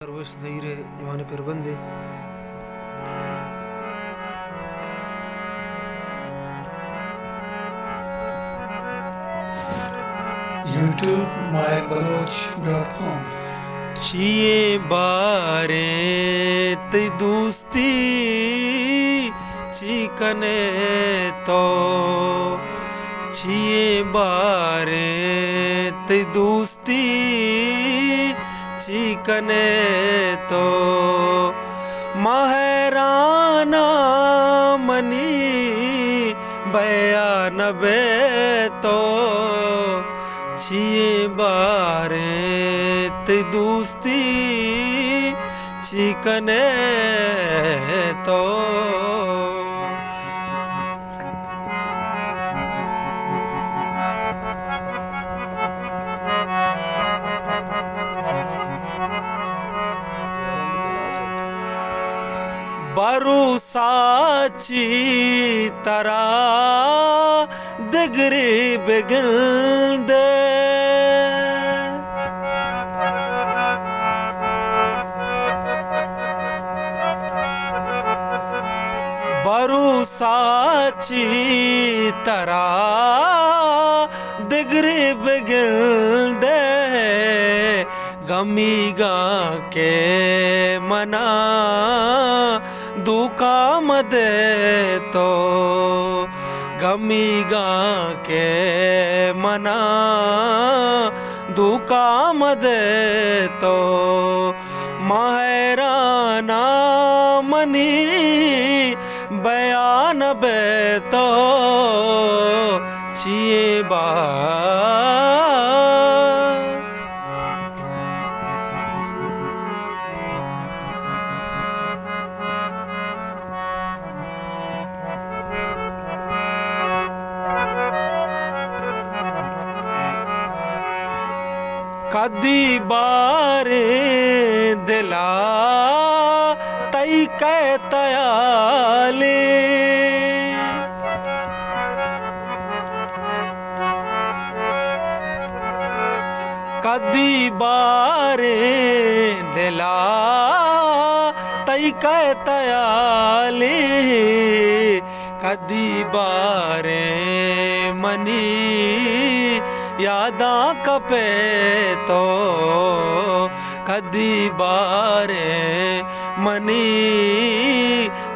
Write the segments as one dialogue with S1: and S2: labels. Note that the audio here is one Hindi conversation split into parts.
S1: सर्वश ज़हीरे जवान परबंदे
S2: YouTube MyBaloch.com
S1: छिए बारे ते दोस्ती चिकने तो छिए बारे ते दोस्ती चिकने तो महराना मनी बयानबे तो छिए बारे ते दोस्ती चिकने तो भरोसाची तरा दिगरी बिगंदे भरोसाची तरा दिगरी बिगंदे गमी गा के मना दुका मदे तो गमी गा के मना दुका मदे तो महराना मनी बयान बे तो छिए बा कदी बारे दिला तई कै तयाले कदी बारे दिला तई कै तयाले कदी बारे मनी यादा कपे तो कदी बारे मनी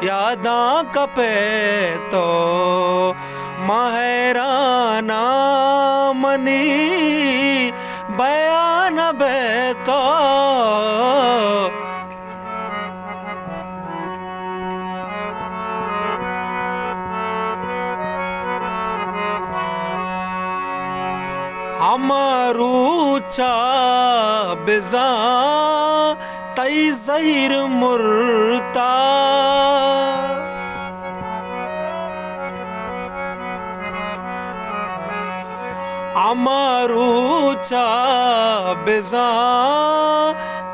S1: यादा कपे तो महराना मनी बयान बे तो हमारू चा बिजा तई ज़हीर मुर्ता हमारू चा बिजा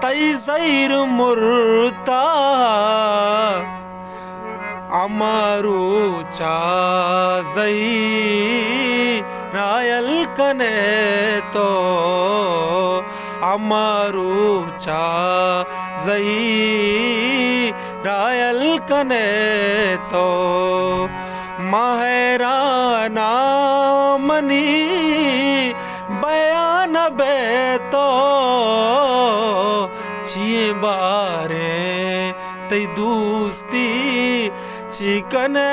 S1: तई ज़हीर मुर्ता हमारू चा ज़हीर रायल कने तो अमरू चा जई रायल कने तो महराना मनी बयान बे तो छिए बारे तई दोस्ती चिकने